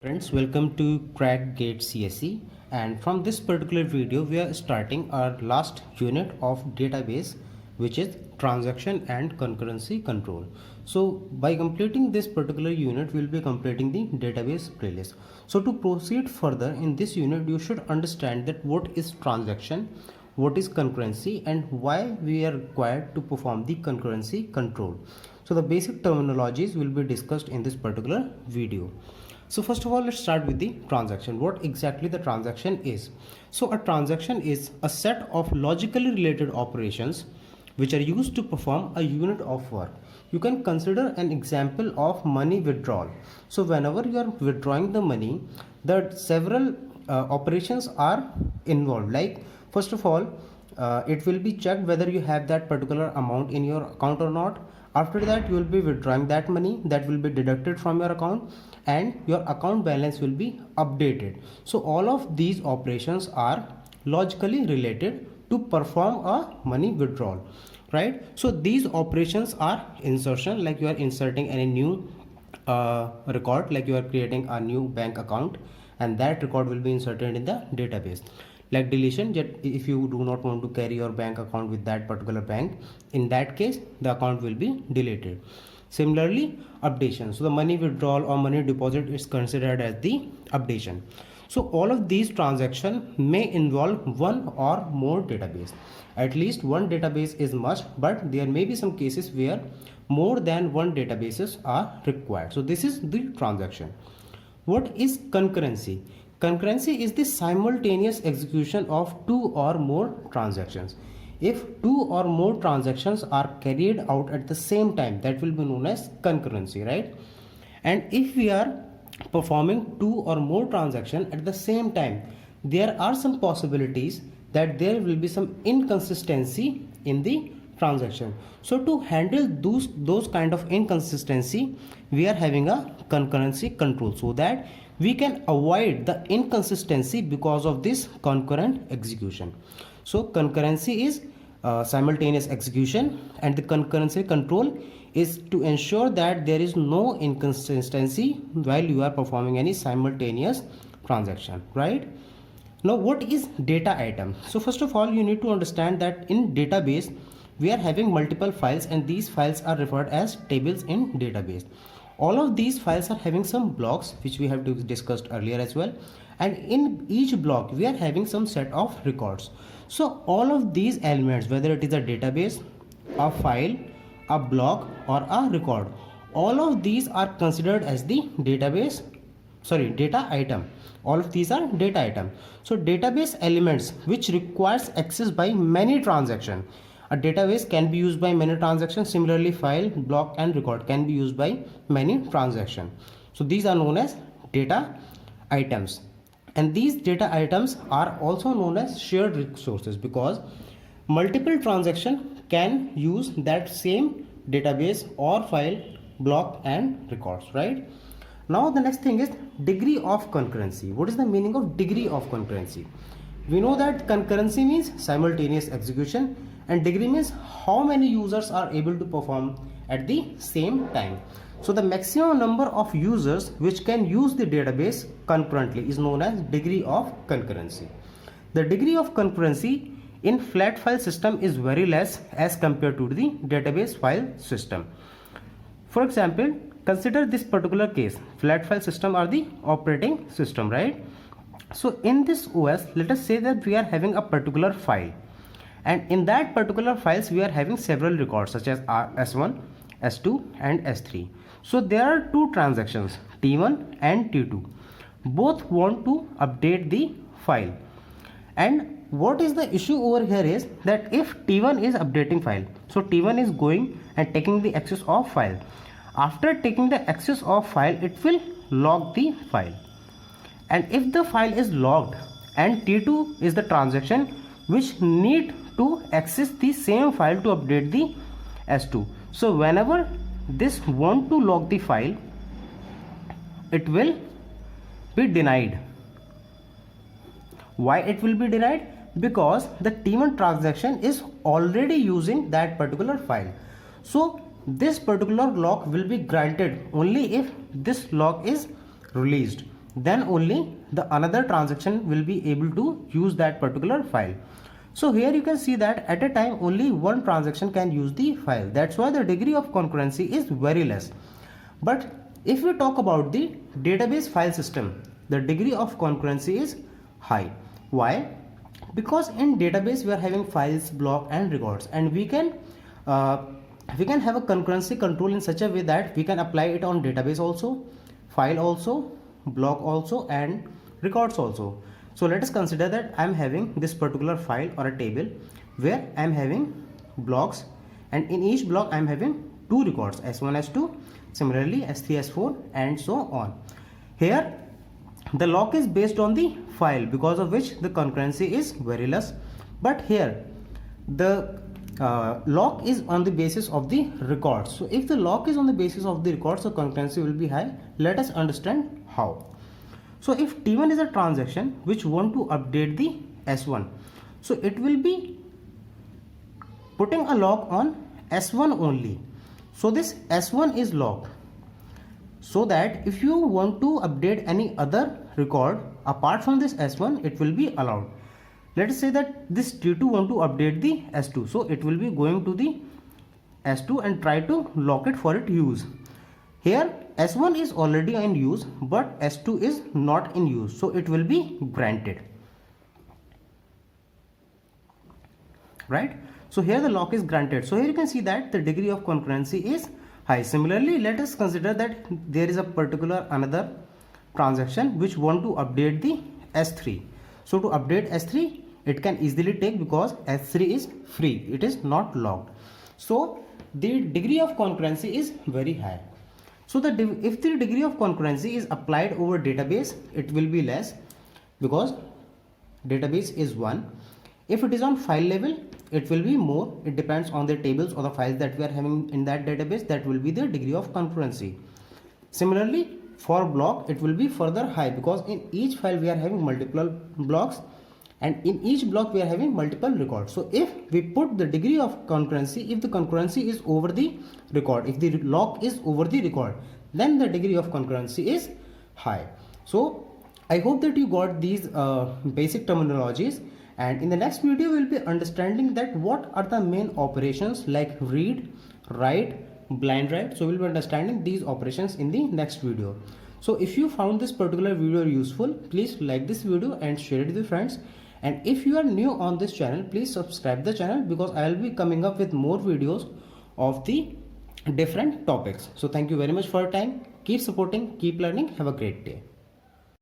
Friends, welcome to Crack Gate CSE, and from this particular video we are starting our last unit of database, which is transaction and concurrency control. So by completing this particular unit we will be completing the database playlist. So to proceed further in this unit, you should understand that what is transaction, what is concurrency, and why we are required to perform the concurrency control. So the basic terminologies will be discussed in this particular video. So first of all, let's start with the transaction. What exactly the transaction is? So a transaction is a set of logically related operations which are used to perform a unit of work. You can consider an example of money withdrawal. So whenever you are withdrawing the money, the several operations are involved. Like first of all, it will be checked whether you have that particular amount in your account or not. After that, you will be withdrawing that money, that will be deducted from your account, and your account balance will be updated. So all of these operations are logically related to perform a money withdrawal, right? So these operations are insertion, like you are inserting any new record, like you are creating a new bank account, and that record will be inserted in the database. Like deletion, if you do not want to carry your bank account with that particular bank, in that case the account will be deleted. Similarly, updation, so the money withdrawal or money deposit is considered as the updation. So all of these transactions may involve one or more database. At least one database is must, but there may be some cases where more than one databases are required. So this is the transaction. What is concurrency? Concurrency is the simultaneous execution of two or more transactions. If two or more transactions are carried out at the same time, that will be known as concurrency, right? And if we are performing two or more transactions at the same time, there are some possibilities that there will be some inconsistency in the transaction. So to handle those kind of inconsistency, we are having a concurrency control, so that we can avoid the inconsistency because of this concurrent execution. So concurrency is simultaneous execution, and the concurrency control is to ensure that there is no inconsistency while you are performing any simultaneous transaction, right? Now what is data item? So first of all, you need to understand that in database we are having multiple files, and these files are referred as tables in database. All of these files are having some blocks which we have discussed earlier as well, and in each block we are having some set of records. So all of these elements, whether it is a database, a file, a block, or a record, all of these are considered as the data item. All of these are data item. So database elements which requires access by many transactions. A database can be used by many transactions. Similarly, file, block, and record can be used by many transactions. So these are known as data items, and these data items are also known as shared resources, because multiple transactions can use that same database or file, block, and records, right? Now the next thing is degree of concurrency. What is the meaning of degree of concurrency? We know that concurrency means simultaneous execution, and degree means how many users are able to perform at the same time. So the maximum number of users which can use the database concurrently is known as degree of concurrency. The degree of concurrency in flat file system is very less as compared to the database file system. For example, consider this particular case. Flat file system are the operating system, right? So in this OS, let us say that we are having a particular file, and in that particular files we are having several records such as S1, S2, and S3. So there are two transactions, T1 and T2. Both want to update the file, and what is the issue over here is that if T1 is updating file, so T1 is going and taking the access of file. After taking the access of file, it will log the file, and if the file is logged, and T2 is the transaction which need to access the same file to update the S2. So whenever this want to log the file, it will be denied. Why it will be denied? Because the T1 transaction is already using that particular file. So this particular lock will be granted only if this lock is released. then only the another transaction will be able to use that particular file. So here you can see that at a time only one transaction can use the file. That's why the degree of concurrency is very less. But if we talk about the database file system, the degree of concurrency is high. Why? Because in database we are having files, block and records, and we can have a concurrency control in such a way that we can apply it on database also, file also, block also and records also. So let us consider that I am having this particular file or a table where I am having blocks, and in each block I am having two records, S1, S2, similarly S3, S4 and so on. Here the lock is based on the file, because of which the concurrency is very less, but here the lock is on the basis of the records. So if the lock is on the basis of the records, the concurrency will be high. Let us understand how. So if T1 is a transaction which want to update the S1, so it will be putting a lock on S1 only. So this S1 is locked, so that if you want to update any other record apart from this S1, it will be allowed. Let us say that this T2 want to update the S2, so it will be going to the S2 and try to lock it for its use. Here S1 is already in use, but S2 is not in use, so it will be granted, right? So here the lock is granted. So here you can see that the degree of concurrency is high. Similarly, let us consider that there is a particular another transaction which want to update the S3. So to update S3, it can easily take, because S3 is free, it is not locked. So the degree of concurrency is very high. So if the degree of concurrency is applied over database, it will be less, because database is 1. If it is on file level, it will be more. It depends on the tables or the files that we are having in that database, that will be the degree of concurrency. Similarly, for block it will be further high, because in each file we are having multiple blocks, and in each block we are having multiple records. So if we put the degree of concurrency, if the concurrency is over the record, if the lock is over the record, then the degree of concurrency is high. So I hope that you got these basic terminologies, and in the next video we will be understanding that what are the main operations like read, write, blind write. So we will be understanding these operations in the next video. So if you found this particular video useful, please like this video and share it with your friends. And if you are new on this channel, please subscribe the channel, because I will be coming up with more videos of the different topics. So thank you very much for your time. Keep supporting, keep learning. Have a great day.